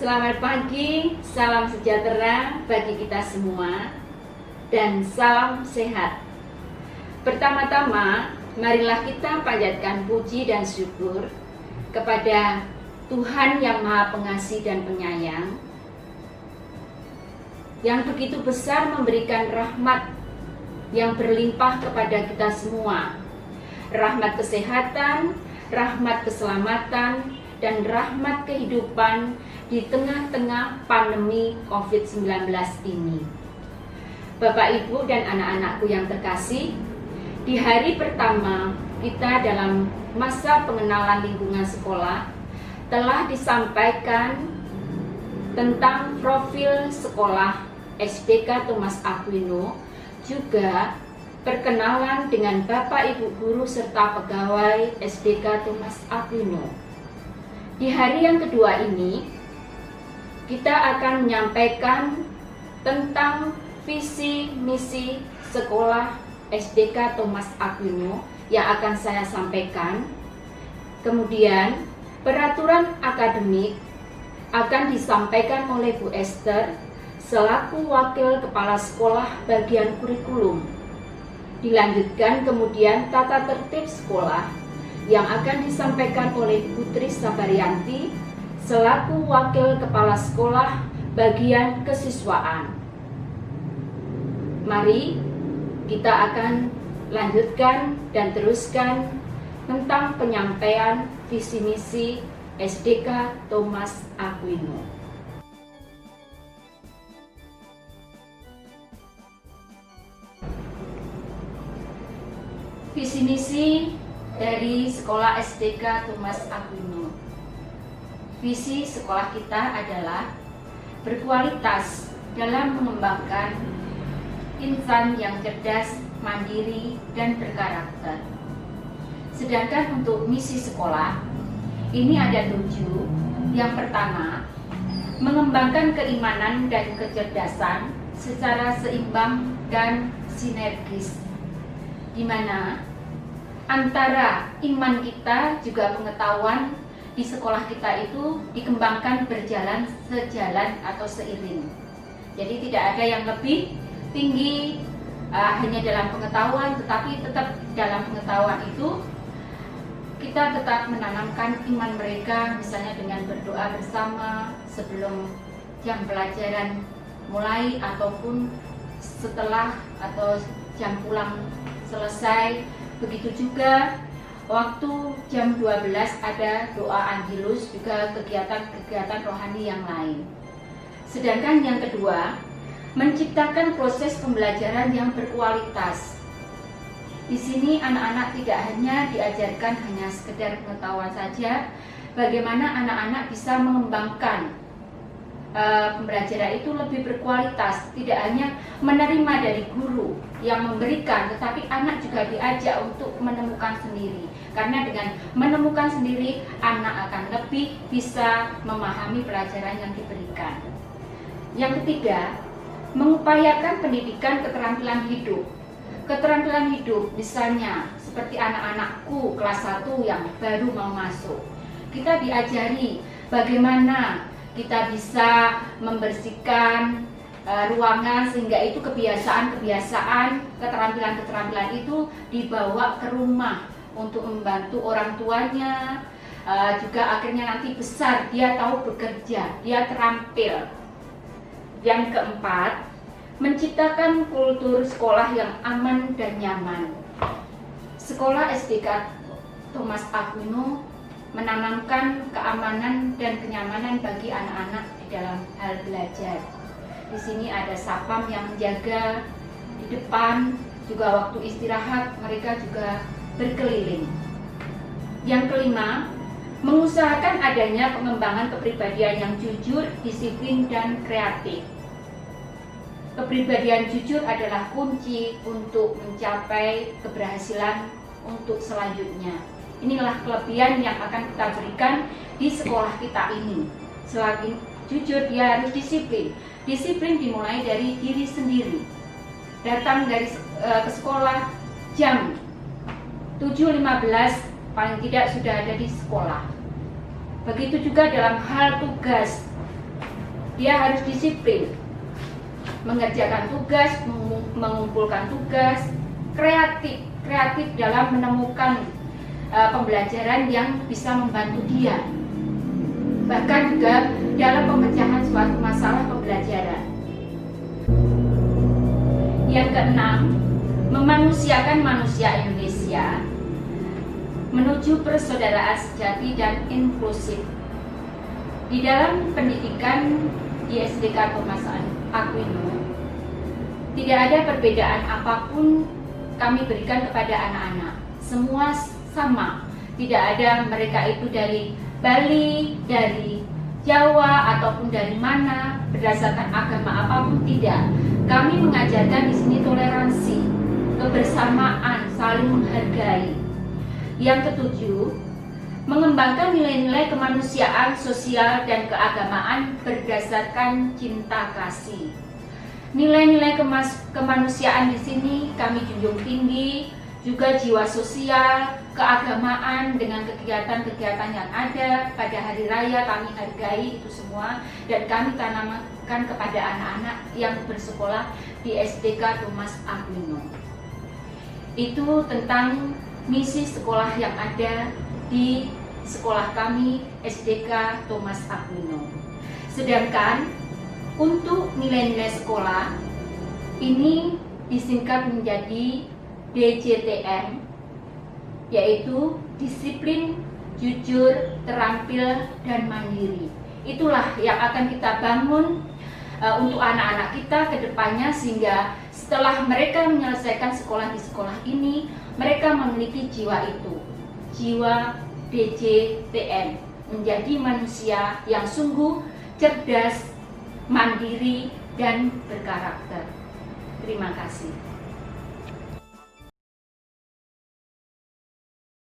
Selamat pagi, salam sejahtera bagi kita semua, dan salam sehat. Pertama-tama, marilah kita panjatkan puji dan syukur kepada Tuhan yang Maha Pengasih dan Penyayang, yang begitu besar memberikan rahmat yang berlimpah kepada kita semua. Rahmat kesehatan, rahmat keselamatan, dan rahmat kehidupan di tengah-tengah pandemi COVID-19 ini. Bapak, Ibu, dan anak-anakku yang terkasih, di hari pertama kita dalam masa pengenalan lingkungan sekolah telah disampaikan tentang profil sekolah SDK Thomas Aquino, juga perkenalan dengan Bapak, Ibu guru serta pegawai SDK Thomas Aquino. Di hari yang kedua ini, kita akan menyampaikan tentang visi misi sekolah SDK Thomas Aquino yang akan saya sampaikan. Kemudian, peraturan akademik akan disampaikan oleh Bu Esther selaku Wakil Kepala Sekolah Bagian Kurikulum. Dilanjutkan kemudian tata tertib sekolah yang akan disampaikan oleh Putri Sabarianti selaku Wakil Kepala Sekolah Bagian Kesiswaan. Mari kita akan lanjutkan dan teruskan tentang penyampaian visi misi SDK Thomas Aquino. Visi misi dari sekolah SDK Thomas Aquino. Visi sekolah kita adalah berkualitas dalam mengembangkan insan yang cerdas, mandiri, dan berkarakter. Sedangkan untuk misi sekolah, ini ada 7. Yang pertama, mengembangkan keimanan dan kecerdasan secara seimbang dan sinergis, di mana antara iman kita juga pengetahuan di sekolah kita itu dikembangkan berjalan sejalan atau seiring. Jadi tidak ada yang lebih tinggi hanya dalam pengetahuan, tetapi tetap dalam pengetahuan itu kita tetap menanamkan iman mereka, misalnya dengan berdoa bersama sebelum jam pelajaran mulai ataupun setelah atau jam pulang selesai. Begitu juga waktu jam 12 ada doa Angelus, juga kegiatan-kegiatan rohani yang lain. Sedangkan yang kedua, menciptakan proses pembelajaran yang berkualitas. Di sini anak-anak tidak hanya diajarkan hanya sekedar pengetahuan saja, bagaimana anak-anak bisa mengembangkan pembelajaran itu lebih berkualitas, tidak hanya menerima dari guru yang memberikan, tetapi anak juga diajak untuk menemukan sendiri. Karena dengan menemukan sendiri, anak akan lebih bisa memahami pelajaran yang diberikan. Yang ketiga, mengupayakan pendidikan keterampilan hidup. Keterampilan hidup misalnya seperti anak-anakku kelas 1 yang baru mau masuk. Kita diajari bagaimana kita bisa membersihkan ruangan, sehingga itu kebiasaan-kebiasaan, keterampilan-keterampilan itu dibawa ke rumah untuk membantu orang tuanya, juga akhirnya nanti besar dia tahu bekerja, dia terampil. Yang keempat, menciptakan kultur sekolah yang aman dan nyaman. Sekolah SDK Thomas Aquino menanamkan keamanan dan kenyamanan bagi anak-anak di dalam hal belajar. Di sini ada satpam yang menjaga di depan, juga waktu istirahat mereka juga berkeliling. Yang kelima, mengusahakan adanya pengembangan kepribadian yang jujur, disiplin, dan kreatif. Kepribadian jujur adalah kunci untuk mencapai keberhasilan untuk selanjutnya. Inilah kelebihan yang akan kita berikan di sekolah kita ini. Selain jujur, dia harus disiplin. Disiplin dimulai dari diri sendiri. Datang dari ke sekolah jam 7.15, paling tidak sudah ada di sekolah. Begitu juga dalam hal tugas. Dia harus disiplin, mengerjakan tugas, mengumpulkan tugas, kreatif dalam menemukan pembelajaran yang bisa membantu dia. Bahkan juga dalam pemecahan suatu masalah pembelajaran. Yang keenam, memanusiakan manusia Indonesia menuju persaudaraan sejati dan inklusif. Di dalam pendidikan di SDK Thomas Aquino, tidak ada perbedaan apapun kami berikan kepada anak-anak. Semua sama, tidak ada mereka itu dari Bali, dari Jawa, ataupun dari mana, berdasarkan agama apapun, tidak. Kami mengajarkan di sini toleransi, kebersamaan, saling menghargai. Yang ketujuh, mengembangkan nilai-nilai kemanusiaan, sosial, dan keagamaan berdasarkan cinta kasih. Nilai-nilai kemanusiaan di sini kami junjung tinggi, juga jiwa sosial, keagamaan dengan kegiatan-kegiatan yang ada pada hari raya kami hargai itu semua, dan kami tanamkan kepada anak-anak yang bersekolah di SDK Thomas Aquino. Itu tentang misi sekolah yang ada di sekolah kami SDK Thomas Aquino. Sedangkan untuk nilai-nilai sekolah ini disingkat menjadi DJTM, yaitu disiplin, jujur, terampil, dan mandiri. Itulah yang akan kita bangun untuk anak-anak kita ke depannya, sehingga setelah mereka menyelesaikan sekolah di sekolah ini, mereka memiliki jiwa itu, jiwa DJTM, menjadi manusia yang sungguh cerdas, mandiri, dan berkarakter. Terima kasih.